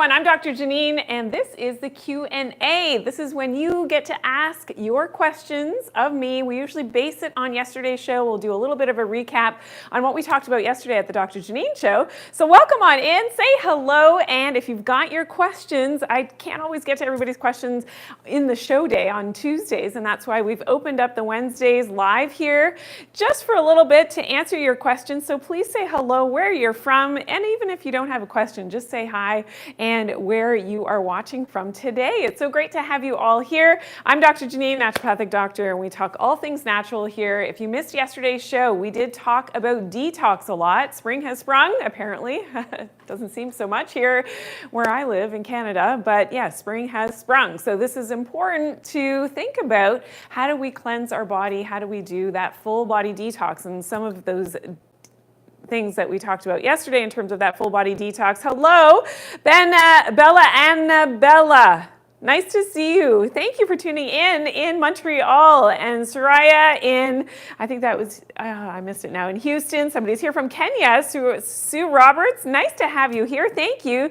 I'm Dr. Janine, and this is the Q&A. This is when you get to ask your questions of me. We usually base it on yesterday's show. We'll do a little bit of a recap on what we talked about yesterday at the Doctor Janine Show. So welcome on in, say hello, and if you've got your questions, I can't always get to everybody's questions in the show day on Tuesdays, and that's why we've opened up the Wednesdays live here just for a little bit to answer your questions. So please say hello, where you're from, and even if you don't have a question, just say hi and where you are watching from today. It's so great to have you all here. I'm Dr. Janine, naturopathic doctor, and we talk all things natural here. If you missed yesterday's show, we did talk about detox a lot. Spring has sprung, apparently. Doesn't seem so much here where I live in Canada, but yeah, spring has sprung. So this is important to think about. How do we cleanse our body? How do we do that full body detox? And some of those things that we talked about yesterday in terms of that full body detox. Hello, Bella Annabella. Nice to see you. Thank you for tuning in Montreal, and Soraya in, I think that was, I missed it now, in Houston. Somebody's here from Kenya, Sue Roberts. Nice to have you here. Thank you.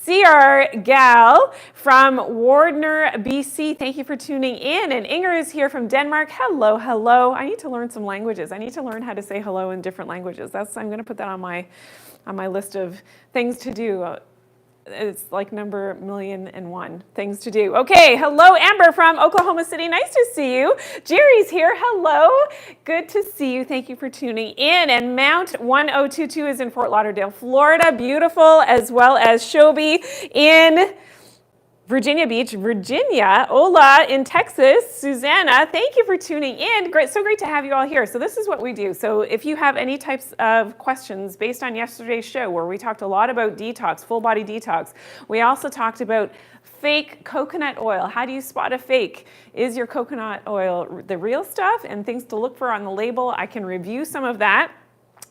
CR Gal from Wardner, BC. Thank you for tuning in. And Inger is here from Denmark. Hello, hello. I need to learn some languages. I need to learn how to say hello in different languages. I'm going to put that on my list of things to do. It's like number 1,000,001 things to do. Okay, hello, Amber from Oklahoma City. Nice to see you. Jerry's here. Hello. Good to see you. Thank you for tuning in. And Mount 1022 is in Fort Lauderdale, Florida. Beautiful, as well as Shobi in Virginia Beach, Virginia. Ola in Texas. Susanna, thank you for tuning in. Great, so great to have you all here. So this is what we do. So if you have any types of questions based on yesterday's show, where we talked a lot about detox, full body detox, we also talked about fake coconut oil. How do you spot a fake? Is your coconut oil the real stuff? And things to look for on the label. I can review some of that.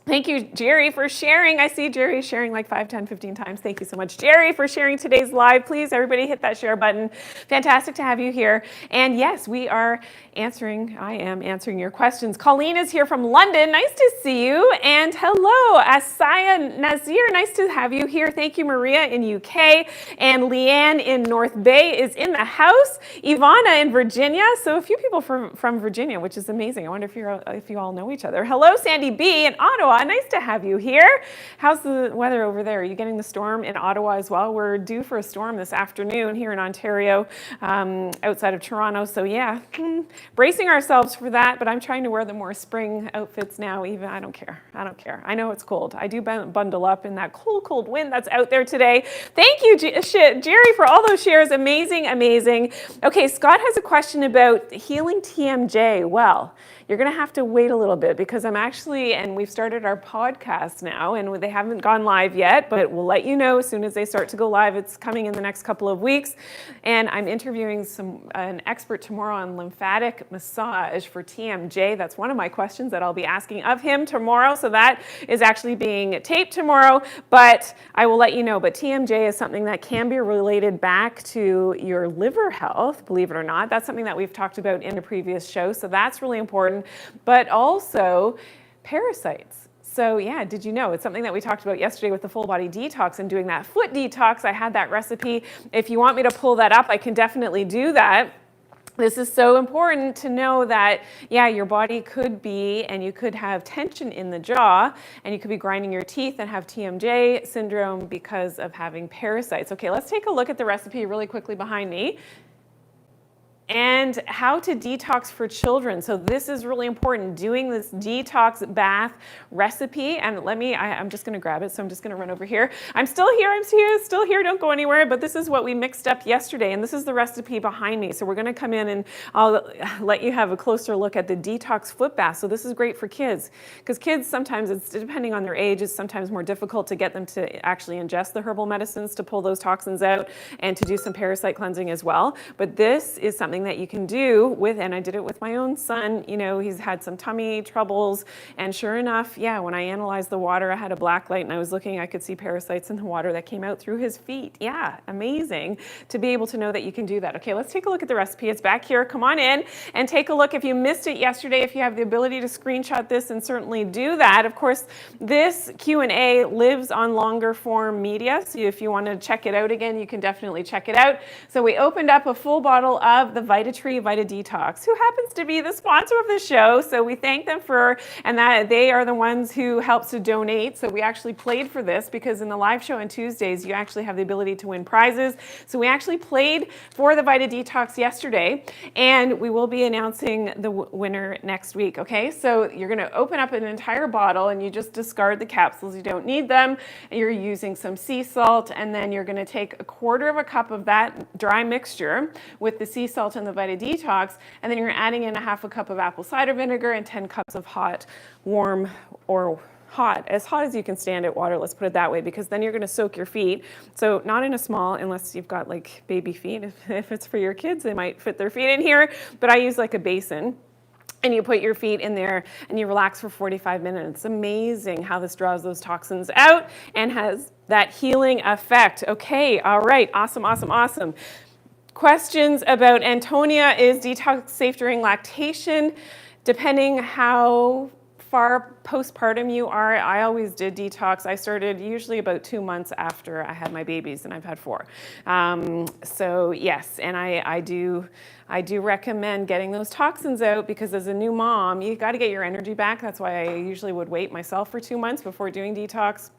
Thank you, Jerry, for sharing. I see Jerry sharing like 5, 10, 15 times. Thank you so much, Jerry, for sharing today's live. Please, everybody hit that share button. Fantastic to have you here. And yes, I am answering your questions. Colleen is here from London. Nice to see you. And hello, Asaya Nazir. Nice to have you here. Thank you, Maria in UK. And Leanne in North Bay is in the house. Ivana in Virginia. So a few people from Virginia, which is amazing. I wonder if you all know each other. Hello, Sandy B in Ottawa. Nice to have you here. How's the weather over there? Are you getting the storm in Ottawa as well? We're due for a storm this afternoon here in Ontario, outside of Toronto. So yeah, bracing ourselves for that, but I'm trying to wear the more spring outfits now. Even I don't care. I know it's cold. I do bundle up in that cold wind that's out there today. Thank you, Jerry, for all those shares. Amazing, amazing. Okay, Scott has a question about healing TMJ. Well, you're going to have to wait a little bit because and we've started our podcast now, and they haven't gone live yet, but we'll let you know as soon as they start to go live. It's coming in the next couple of weeks. And I'm interviewing an expert tomorrow on lymphatic massage for TMJ. That's one of my questions that I'll be asking of him tomorrow. So that is actually being taped tomorrow, but I will let you know. But TMJ is something that can be related back to your liver health, believe it or not. That's something that we've talked about in a previous show. So that's really important. But also parasites. So yeah, did you know? It's something that we talked about yesterday with the full body detox and doing that foot detox. I had that recipe. If you want me to pull that up, I can definitely do that. This is so important to know that, yeah, your body could be, and you could have tension in the jaw, and you could be grinding your teeth and have TMJ syndrome because of having parasites. Okay, let's take a look at the recipe really quickly behind me. And how to detox for children. So this is really important, doing this detox bath recipe. And I'm just gonna grab it. So I'm just gonna run over here. I'm still here, don't go anywhere. But this is what we mixed up yesterday. And this is the recipe behind me. So we're gonna come in and I'll let you have a closer look at the detox foot bath. So this is great for kids. Because kids, sometimes it's depending on their age, it's sometimes more difficult to get them to actually ingest the herbal medicines to pull those toxins out and to do some parasite cleansing as well. But this is something something that you can do with, and I did it with my own son. You know, he's had some tummy troubles, and sure enough, yeah, when I analyzed the water, I had a black light and I was looking, I could see parasites in the water that came out through his feet. Yeah, amazing to be able to know that you can do that. Okay, let's take a look at the recipe. It's back here. Come on in and take a look. If you missed it yesterday, if you have the ability to screenshot this, and certainly do that. Of course, this Q&A lives on longer form media, so if you want to check it out again, you can definitely check it out. So we opened up a full bottle of the VitaTree Vita Detox, who happens to be the sponsor of the show, so we thank them for, and that they are the ones who helps to donate. So we actually played for this because in the live show on Tuesdays, you actually have the ability to win prizes. So we actually played for the Vita Detox yesterday, and we will be announcing the winner next week, okay? So you're gonna open up an entire bottle and you just discard the capsules, you don't need them. You're using some sea salt, and then you're gonna take a quarter of a cup of that dry mixture with the sea salt and the Vita Detox, and then you're adding in a half a cup of apple cider vinegar and 10 cups of hot, warm, or hot as you can stand it water, let's put it that way, because then you're going to soak your feet. So not in a small, unless you've got like baby feet. If it's for your kids, they might fit their feet in here, but I use like a basin. And you put your feet in there and you relax for 45 minutes. It's amazing how this draws those toxins out and has that healing effect. Okay, all right, awesome, awesome, awesome. Questions about Antonia, is detox safe during lactation? Depending how far postpartum you are, I always did detox. I started usually about 2 months after I had my babies, and I've had 4. So yes, and I do recommend getting those toxins out, because as a new mom, you got to get your energy back. That's why I usually would wait myself for 2 months before doing detox.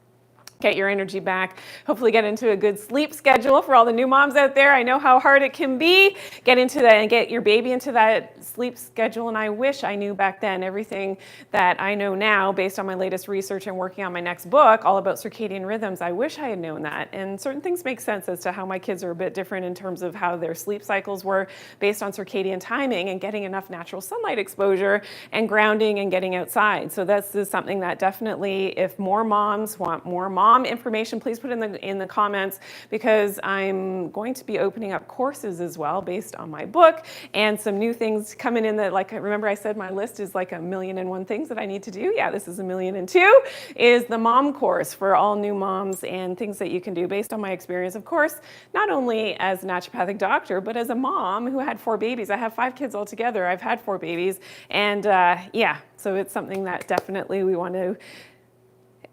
Get your energy back, hopefully get into a good sleep schedule for all the new moms out there. I know how hard it can be. Get into that and get your baby into that sleep schedule. And I wish I knew back then everything that I know now based on my latest research and working on my next book all about circadian rhythms. I wish I had known that. And certain things make sense as to how my kids are a bit different in terms of how their sleep cycles were based on circadian timing and getting enough natural sunlight exposure and grounding and getting outside. So this is something that definitely, if more moms want more mom information, please put in the comments, because I'm going to be opening up courses as well based on my book, and some new things coming in that, like, remember I said my list is like 1,000,001 things that I need to do. Yeah, this is 1,000,002, is the mom course for all new moms, and things that you can do based on my experience, of course, not only as a naturopathic doctor, but as a mom who had 4 babies. I have 5 kids altogether. I've had 4 babies, and yeah, so it's something that definitely we want to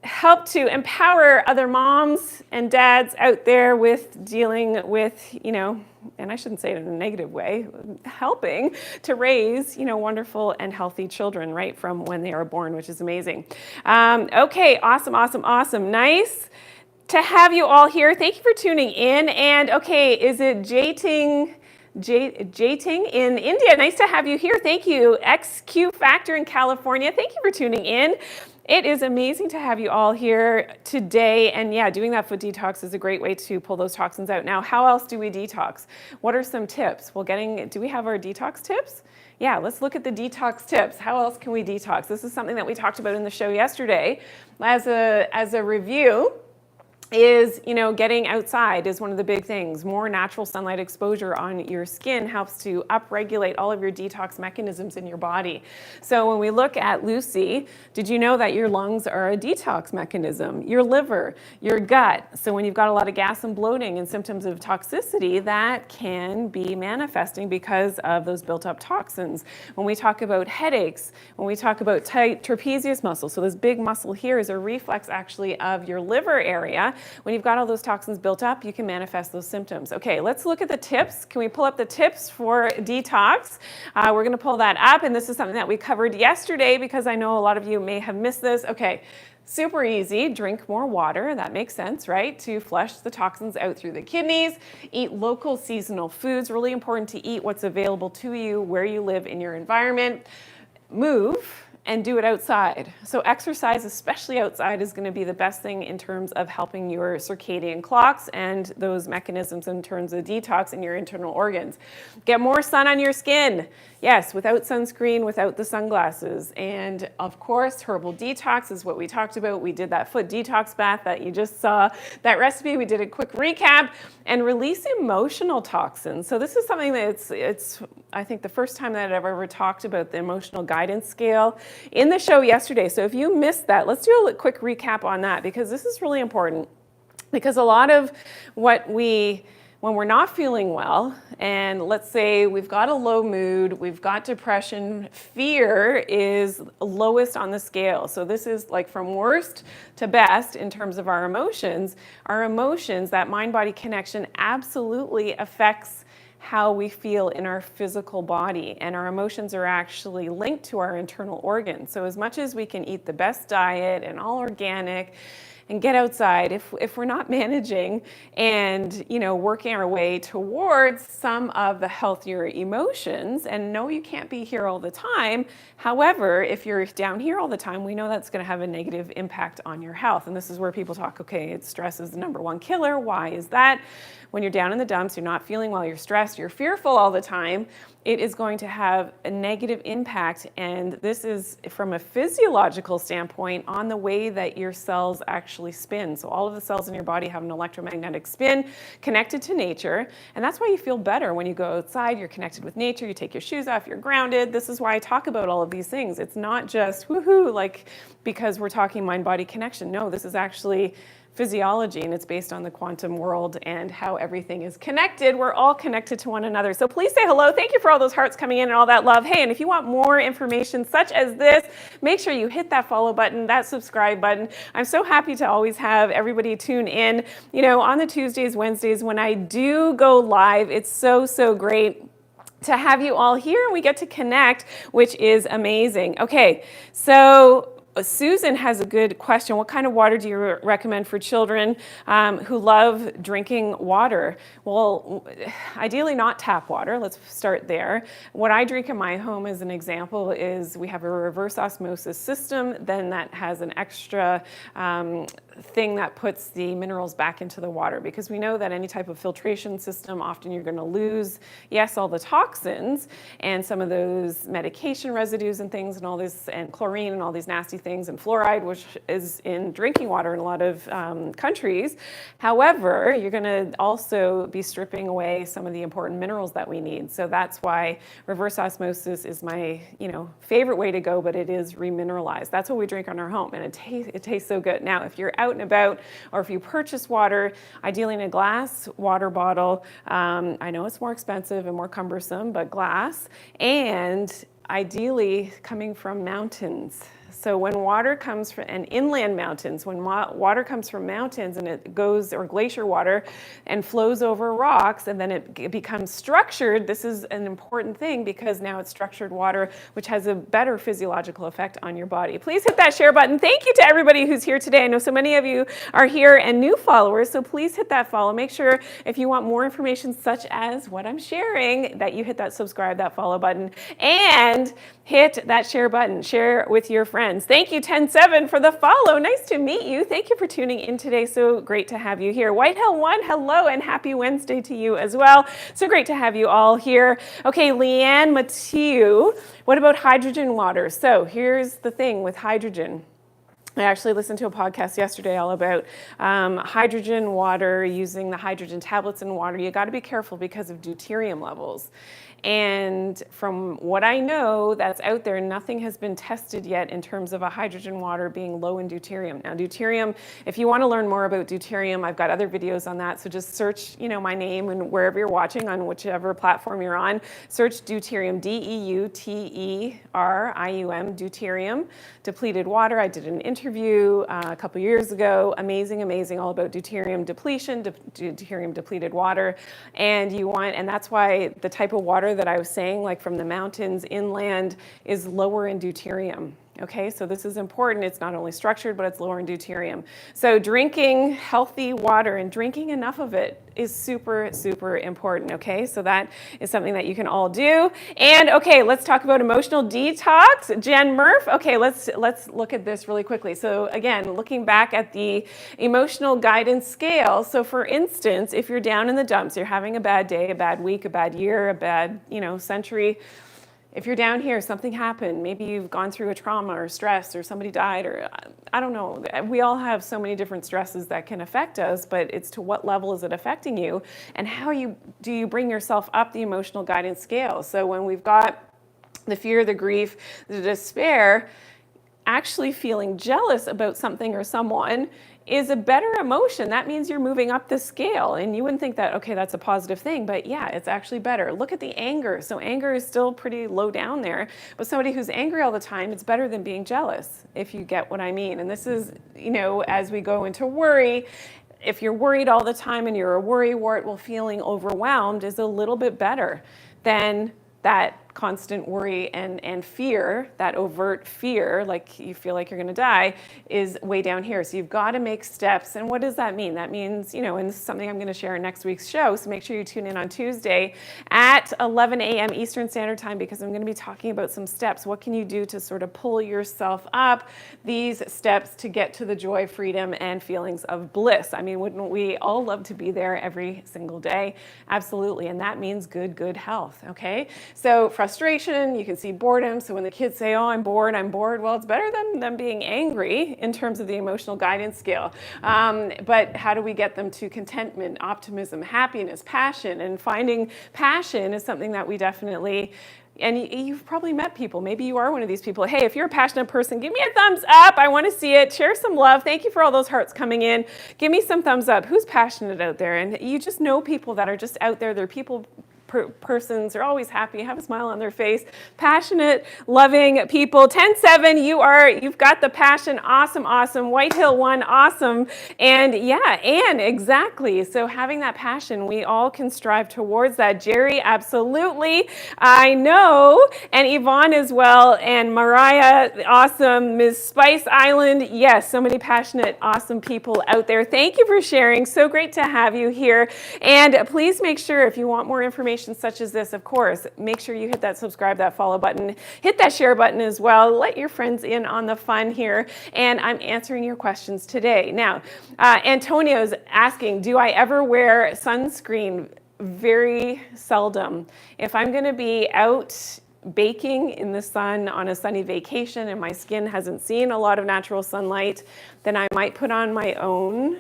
help to empower other moms and dads out there with dealing with, you know, and I shouldn't say it in a negative way, helping to raise, you know, wonderful and healthy children right from when they are born, which is amazing. Okay, awesome, awesome, awesome. Nice to have you all here. Thank you for tuning in. And okay, is it Jating in India? Nice to have you here. Thank you. XQ Factor in California. Thank you for tuning in. It is amazing to have you all here today. And yeah, doing that foot detox is a great way to pull those toxins out. Now, how else do we detox? What are some tips? Well, do we have our detox tips? Yeah, let's look at the detox tips. How else can we detox? This is something that we talked about in the show yesterday. As a review, is, you know, getting outside is one of the big things. More natural sunlight exposure on your skin helps to upregulate all of your detox mechanisms in your body. So when we look at Lucy, did you know that your lungs are a detox mechanism? Your liver, your gut. So when you've got a lot of gas and bloating and symptoms of toxicity, that can be manifesting because of those built up toxins. When we talk about headaches, when we talk about tight trapezius muscle, so this big muscle here is a reflex actually of your liver area. When you've got all those toxins built up, you can manifest those symptoms. Okay, let's look at the tips. Can we pull up the tips for detox? We're going to pull that up, and this is something that we covered yesterday because I know a lot of you may have missed this. Okay, super easy. Drink more water. That makes sense, right? To flush the toxins out through the kidneys. Eat local seasonal foods. Really important to eat what's available to you where you live in your environment. Move. And do it outside. So exercise, especially outside, is going to be the best thing in terms of helping your circadian clocks and those mechanisms in terms of detox in your internal organs. Get more sun on your skin. Yes, without sunscreen, without the sunglasses. And of course, herbal detox is what we talked about. We did that foot detox bath that you just saw. That recipe, we did a quick recap. And release emotional toxins. So this is something that it's I think the first time that I've ever talked about the emotional guidance scale in the show yesterday. So if you missed that, let's do a quick recap on that, because this is really important. Because a lot of when we're not feeling well, and let's say we've got a low mood, we've got depression, fear is lowest on the scale. So this is like from worst to best in terms of our emotions. Our emotions, that mind-body connection, absolutely affects how we feel in our physical body, and our emotions are actually linked to our internal organs. So as much as we can eat the best diet and all organic and get outside, if we're not managing and working our way towards some of the healthier emotions, and no, you can't be here all the time. However, if you're down here all the time, we know that's going to have a negative impact on your health. And this is where people talk, okay, stress is the #1 killer. Why is that? When you're down in the dumps, you're not feeling well, you're stressed, you're fearful all the time, it is going to have a negative impact. And this is from a physiological standpoint on the way that your cells actually spin. So all of the cells in your body have an electromagnetic spin connected to nature. And that's why you feel better when you go outside, you're connected with nature, you take your shoes off, you're grounded. This is why I talk about all of these things. It's not just woohoo, like because we're talking mind-body connection. No, this is actually physiology, and it's based on the quantum world and how everything is connected. We're all connected to one another. So please say hello. Thank you for all those hearts coming in and all that love. Hey, and if you want more information such as this, make sure you hit that follow button, that subscribe button. I'm so happy to always have everybody tune in, on the Tuesdays, Wednesdays when I do go live. It's so great to have you all here, and we get to connect, which is amazing. Okay, so Susan has a good question. What kind of water do you recommend for children who love drinking water? Well, ideally not tap water. Let's start there. What I drink in my home, as an example, is we have a reverse osmosis system. Then that has an extra thing that puts the minerals back into the water, because we know that any type of filtration system, often you're going to lose, yes, all the toxins and some of those medication residues and things and all this, and chlorine and all these nasty things, and fluoride, which is in drinking water in a lot of countries. However, you're going to also be stripping away some of the important minerals that we need. So that's why reverse osmosis is my favorite way to go, but it is remineralized. That's what we drink on our home, and it tastes so good. Now, if you're out and about, or if you purchase water, ideally in a glass water bottle. I know it's more expensive and more cumbersome, but glass, and ideally coming from mountains. So when water comes from, and inland mountains, when water comes from mountains and it goes, or glacier water, and flows over rocks, and then it becomes structured, this is an important thing, because now it's structured water, which has a better physiological effect on your body. Please hit that share button. Thank you to everybody who's here today. I know so many of you are here and new followers, so please hit that follow. Make sure if you want more information such as what I'm sharing, that you hit that subscribe, that follow button, and hit that share button. Share with your friends. Thank you, 107, for the follow. Nice to meet you. Thank you for tuning in today. So great to have you here. White Hill 1, hello, and happy Wednesday to you as well. So great to have you all here. Okay, Leanne Mathieu, what about hydrogen water? So here's the thing with hydrogen. I actually listened to a podcast yesterday all about hydrogen water, using the hydrogen tablets in water. You got to be careful because of deuterium levels. And from what I know that's out there, nothing has been tested yet in terms of a hydrogen water being low in deuterium. Now, deuterium, if you want to learn more about deuterium, I've got other videos on that. So just search, my name, and wherever you're watching, on whichever platform you're on, search deuterium, DEUTERIUM, deuterium, depleted water. I did an interview a couple years ago. Amazing, all about deuterium depletion, deuterium depleted water. And that's why the type of water that I was saying, like from the mountains inland, is lower in deuterium. Okay, so this is important. It's not only structured, but it's lower in deuterium. So drinking healthy water and drinking enough of it is super important. Okay, so that is something that you can all do. And okay, let's talk about emotional detox. Jen Murph. Okay, let's look at this really quickly. So again, looking back at the emotional guidance scale. So for instance, if you're down in the dumps, you're having a bad day, a bad week, a bad year, a bad century, If you're down here, something happened. Maybe you've gone through a trauma or stress or somebody died or I don't know. We all have so many different stresses that can affect us, but it's to what level is it affecting you and how do you bring yourself up the emotional guidance scale. So when we've got the fear, the grief, the despair, actually feeling jealous about something or someone is a better emotion. That means you're moving up the scale, and you wouldn't think that, okay, that's a positive thing, but yeah, it's actually better. Look at the anger. So anger is still pretty low down there, but somebody who's angry all the time, it's better than being jealous, if you get what I mean. And this is, as we go into worry, if you're worried all the time and you're a worrywart, well, feeling overwhelmed is a little bit better than that constant worry and fear, that overt fear, like you feel like you're going to die, is way down here. So you've got to make steps. And what does that mean? That means, and this is something I'm going to share in next week's show. So make sure you tune in on Tuesday at 11 a.m. Eastern Standard Time, because I'm going to be talking about some steps. What can you do to sort of pull yourself up these steps to get to the joy, freedom, and feelings of bliss? I mean, wouldn't we all love to be there every single day? Absolutely. And that means good health. Okay. So frustration, you can see boredom. So when the kids say, oh, I'm bored, well, it's better than them being angry in terms of the emotional guidance scale. But how do we get them to contentment, optimism, happiness, passion? And finding passion is something that we definitely, and you've probably met people. Maybe you are one of these people. Hey, if you're a passionate person, give me a thumbs up. I want to see it. Share some love. Thank you for all those hearts coming in. Give me some thumbs up. Who's passionate out there? And you just know people that are just out there. They're people persons are always happy, have a smile on their face, passionate, loving people. 10-7, you've got the passion. Awesome. White Hill 1, awesome. And exactly. So having that passion, we all can strive towards that. Jerry, absolutely. I know. And Yvonne as well. And Mariah, awesome. Ms. Spice Island, yes, so many passionate, awesome people out there. Thank you for sharing. So great to have you here. And please make sure, if you want more information such as this, of course, make sure you hit that subscribe, that follow button, hit that share button as well. Let your friends in on the fun here. And I'm answering your questions today. Now, Antonio's asking, do I ever wear sunscreen? Very seldom. If I'm going to be out baking in the sun on a sunny vacation and my skin hasn't seen a lot of natural sunlight, then I might put on my own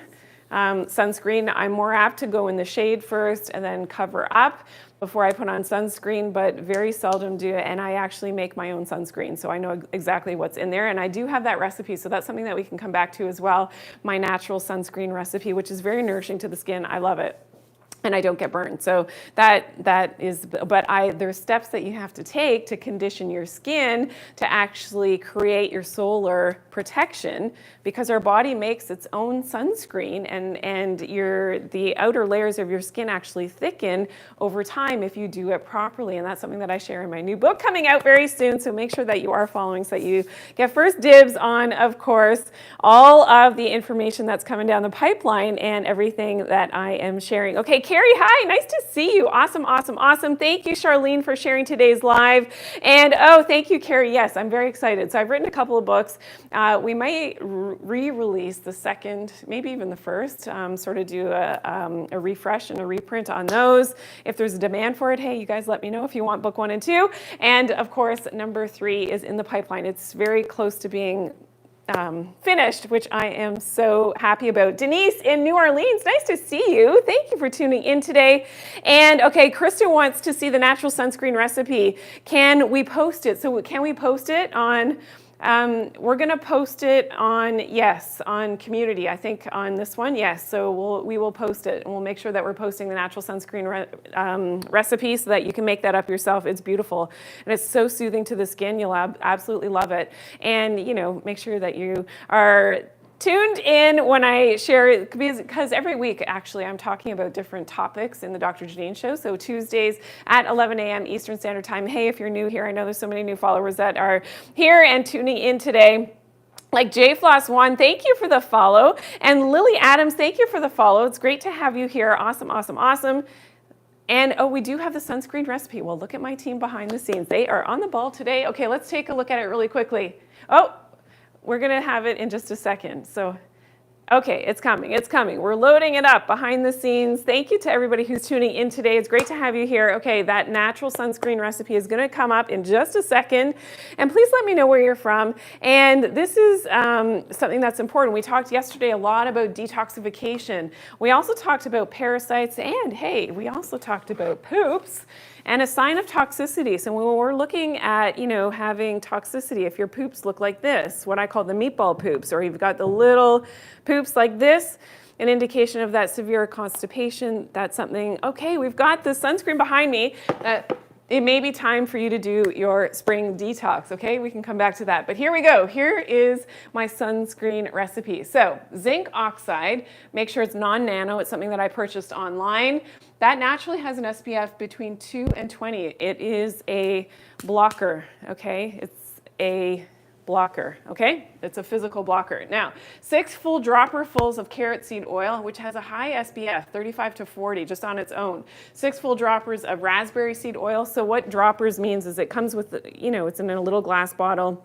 sunscreen. I'm more apt to go in the shade first and then cover up before I put on sunscreen, but very seldom do it. And I actually make my own sunscreen, so I know exactly what's in there. And I do have that recipe, so that's something that we can come back to as well. My natural sunscreen recipe, which is very nourishing to the skin. I love it. And I don't get burned. So that is, but there's steps that you have to take to condition your skin to actually create your solar protection, because our body makes its own sunscreen, and the outer layers of your skin actually thicken over time if you do it properly. And that's something that I share in my new book coming out very soon. So make sure that you are following so that you get first dibs on, of course, all of the information that's coming down the pipeline and everything that I am sharing. Okay, Carrie, hi, nice to see you. Awesome. Thank you, Charlene, for sharing today's live. And thank you, Carrie. Yes, I'm very excited. So I've written a couple of books. We might re-release the second, maybe even the first, sort of do a refresh and a reprint on those. If there's a demand for it, hey, you guys let me know if you want book 1 and 2. And of course, number 3 is in the pipeline. It's very close to being finished, which I am so happy about. Denise in New Orleans, nice to see you. Thank you for tuning in today. And okay, Krista wants to see the natural sunscreen recipe. Can we post it? So can we post it on, we're going to post it on community, I think on this one. Yes. So we will post it, and we'll make sure that we're posting the natural sunscreen recipe so that you can make that up yourself. It's beautiful. And it's so soothing to the skin. You'll absolutely love it. And, make sure that you are tuned in when I share, because every week, actually, I'm talking about different topics in the Doctor Janine Show. So Tuesdays at 11 a.m. Eastern Standard Time. Hey, if you're new here, I know there's so many new followers that are here and tuning in today. Like JFloss1, thank you for the follow. And Lily Adams, thank you for the follow. It's great to have you here. Awesome. And we do have the sunscreen recipe. Well, look at my team behind the scenes. They are on the ball today. Okay, let's take a look at it really quickly. Oh, we're going to have it in just a second. So Okay, it's coming. It's coming. We're loading it up behind the scenes. Thank you to everybody who's tuning in today. It's great to have you here. Okay, that natural sunscreen recipe is going to come up in just a second. And please let me know where you're from. And this is something that's important. We talked yesterday a lot about detoxification. We also talked about parasites. And hey, we also talked about poops and a sign of toxicity. So when we're looking at, having toxicity, if your poops look like this, what I call the meatball poops, or you've got the little poops like this, an indication of that severe constipation, that's something, okay, we've got the sunscreen behind me. It may be time for you to do your spring detox, okay? We can come back to that. But here we go. Here is my sunscreen recipe. So zinc oxide, make sure it's non-nano. It's something that I purchased online. That naturally has an SPF between 2 and 20. It is a blocker, okay? It's a blocker, okay? It's a physical blocker. Now, 6 full dropperfuls of carrot seed oil, which has a high SPF, 35 to 40, just on its own. 6 full droppers of raspberry seed oil. So what droppers means is it comes with, it's in a little glass bottle.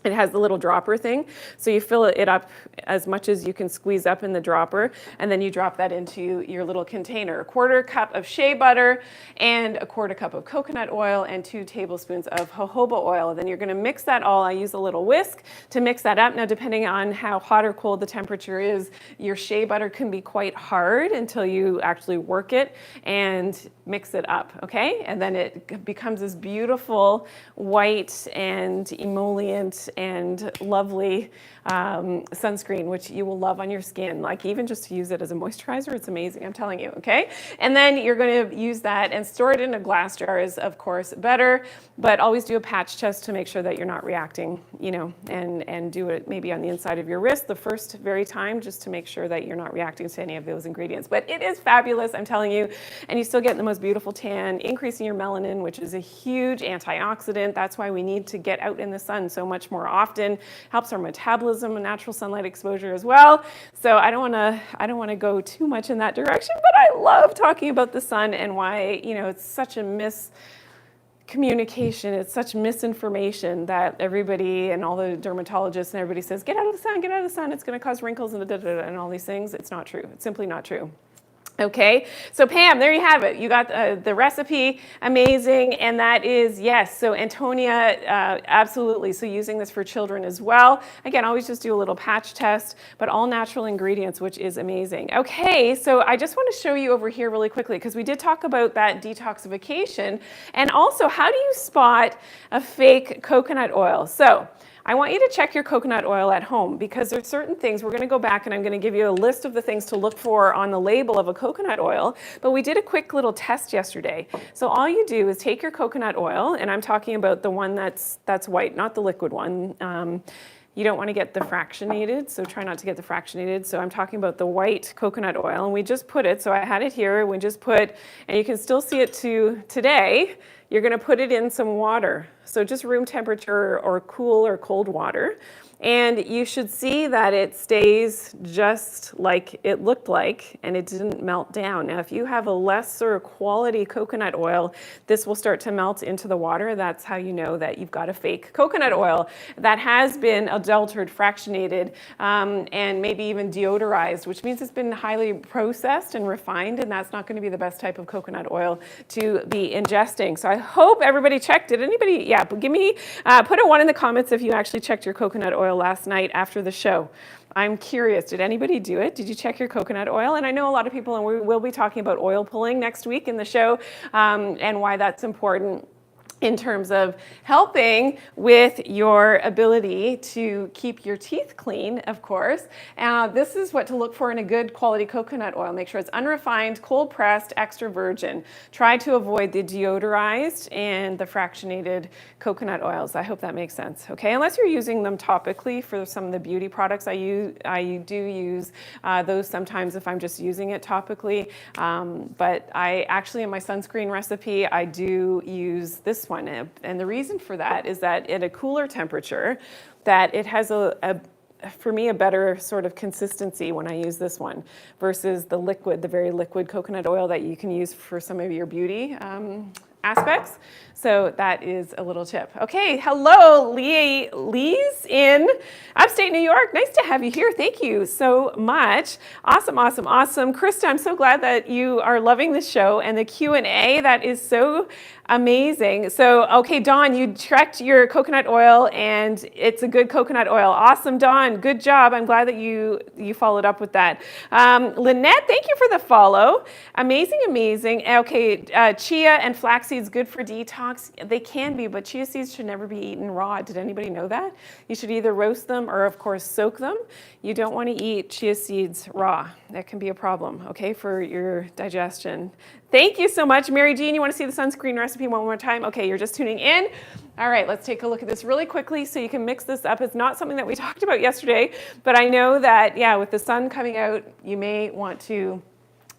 It has the little dropper thing, so you fill it up as much as you can squeeze up in the dropper, and then you drop that into your little container. 1/4 cup of shea butter and 1/4 cup of coconut oil and 2 tablespoons of jojoba oil. Then you're going to mix that all. I use a little whisk to mix that up. Now, depending on how hot or cold the temperature is, your shea butter can be quite hard until you actually work it and mix it up, okay? And then it becomes this beautiful white and emollient and lovely sunscreen, which you will love on your skin. Like even just to use it as a moisturizer, it's amazing, I'm telling you, okay? And then you're going to use that and store it in a glass jar is of course better, but always do a patch test to make sure that you're not reacting, and do it maybe on the inside of your wrist the first very time, just to make sure that you're not reacting to any of those ingredients. But it is fabulous, I'm telling you, and you still get the most beautiful tan, increasing your melanin, which is a huge antioxidant. That's why we need to get out in the sun so much more often. Helps our metabolism and natural sunlight exposure as well. So I don't want to go too much in that direction, but I love talking about the sun and why, it's such a miscommunication, it's such misinformation that everybody and all the dermatologists and everybody says, get out of the sun, get out of the sun, it's going to cause wrinkles and all these things. It's not true. It's simply not true. Okay, so Pam, there you have it. You got the recipe, amazing, and that is, yes, so Antonia, absolutely, so using this for children as well. Again, always just do a little patch test, but all natural ingredients, which is amazing. Okay, so I just want to show you over here really quickly, because we did talk about that detoxification, and also how do you spot a fake coconut oil? So I want you to check your coconut oil at home, because there's certain things, we're going to go back and I'm going to give you a list of the things to look for on the label of a coconut oil, but we did a quick little test yesterday. So all you do is take your coconut oil, and I'm talking about the one that's white, not the liquid one. You don't want to get the fractionated, so try not to get the fractionated. So I'm talking about the white coconut oil, and we just put it, so I had it here, we just put, and you can still see it today, you're going to put it in some water. So just room temperature or cool or cold water. And you should see that it stays just like it looked like, and it didn't melt down. Now, if you have a lesser quality coconut oil, this will start to melt into the water. That's how you know that you've got a fake coconut oil that has been adulterated, fractionated, and maybe even deodorized, which means it's been highly processed and refined, and that's not going to be the best type of coconut oil to be ingesting. So I hope everybody checked. Did anybody, yeah, give me, put a 1 in the comments if you actually checked your coconut oil last night after the show. I'm curious, did anybody do it? Did you check your coconut oil? And I know a lot of people, and we will be talking about oil pulling next week in the show, and why that's important in terms of helping with your ability to keep your teeth clean, of course. This is what to look for in a good quality coconut oil. Make sure it's unrefined, cold pressed, extra virgin. Try to avoid the deodorized and the fractionated coconut oils. I hope that makes sense, okay? Unless you're using them topically for some of the beauty products I do use those sometimes if I'm just using it topically. But I actually, in my sunscreen recipe, I do use this one. And the reason for that is that at a cooler temperature, that it has for me, a better sort of consistency when I use this one versus the liquid, the very liquid coconut oil that you can use for some of your beauty aspects. So that is a little tip. Okay, hello, Lee's in upstate New York. Nice to have you here. Thank you so much. Awesome, awesome, awesome. Krista, I'm so glad that you are loving the show and the Q&A. That is so amazing. So, okay, Dawn, you checked your coconut oil and it's a good coconut oil. Awesome, Dawn. Good job. I'm glad that you followed up with that. Lynette, thank you for the follow. Amazing, amazing. Okay, chia and flax seeds good for detox. They can be, but chia seeds should never be eaten raw. Did anybody know that? You should either roast them or, of course, soak them. You don't want to eat chia seeds raw. That can be a problem, okay, for your digestion. Thank you so much. Mary Jean, you want to see the sunscreen recipe one more time? Okay, you're just tuning in. All right, let's take a look at this really quickly so you can mix this up. It's not something that we talked about yesterday, but I know that, yeah, with the sun coming out, you may want to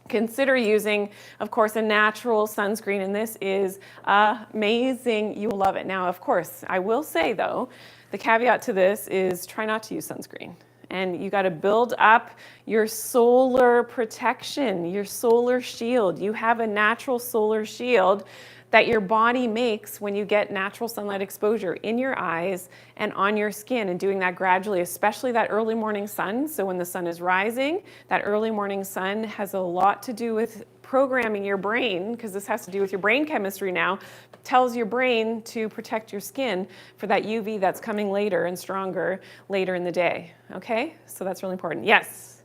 consider using, of course, a natural sunscreen, and this is amazing. You will love it. Now, of course, I will say, though, the caveat to this is try not to use sunscreen. And you got to build up your solar protection, your solar shield. You have a natural solar shield that your body makes when you get natural sunlight exposure in your eyes and on your skin, and doing that gradually, especially that early morning sun. So when the sun is rising, that early morning sun has a lot to do with programming your brain, because this has to do with your brain chemistry now, tells your brain to protect your skin for that UV that's coming later and stronger later in the day. Okay, so that's really important. Yes.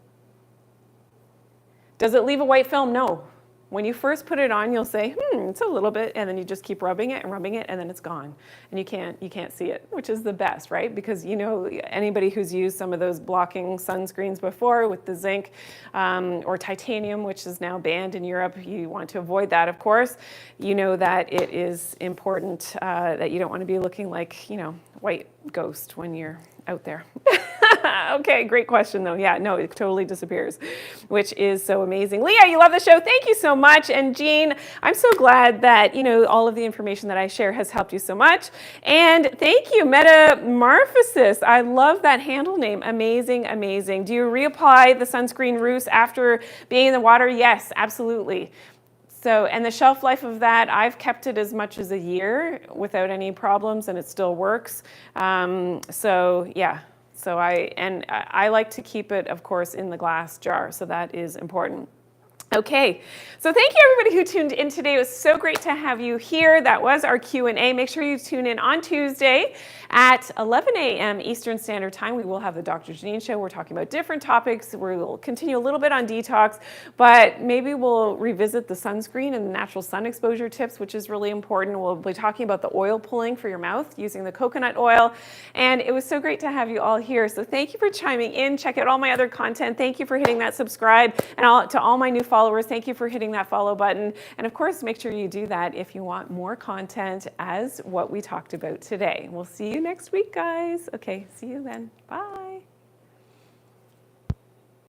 Does it leave a white film? No. When you first put it on, you'll say, it's a little bit, and then you just keep rubbing it, and then it's gone. And you can't see it, which is the best, right? Because you know, anybody who's used some of those blocking sunscreens before with the zinc or titanium, which is now banned in Europe, you want to avoid that, of course. You know that it is important that you don't want to be looking like, you know, white ghost when you're out there. Okay, great question though. Yeah, no, it totally disappears, which is so amazing. Leah, you love the show. Thank you so much. And Jean, I'm so glad that, you know, all of the information that I share has helped you so much. And thank you, Metamorphosis. I love that handle name. Amazing, amazing. Do you reapply the sunscreen roost after being in the water? Yes, absolutely. So, and the shelf life of that, I've kept it as much as a year without any problems, and it still works. So yeah. So I like to keep it, of course, in the glass jar. So that is important. Okay, so thank you everybody who tuned in today. It was so great to have you here. That was our Q&A. Make sure you tune in on Tuesday at 11 a.m. Eastern Standard Time. We will have the Doctor Janine Show. We're talking about different topics. We'll continue a little bit on detox, but maybe we'll revisit the sunscreen and the natural sun exposure tips, which is really important. We'll be talking about the oil pulling for your mouth using the coconut oil. And it was so great to have you all here. So thank you for chiming in. Check out all my other content. Thank you for hitting that subscribe. And to all my new followers, thank you for hitting that follow button. And of course, make sure you do that if you want more content as what we talked about today. We'll see you next week, guys. Okay, see you then. Bye.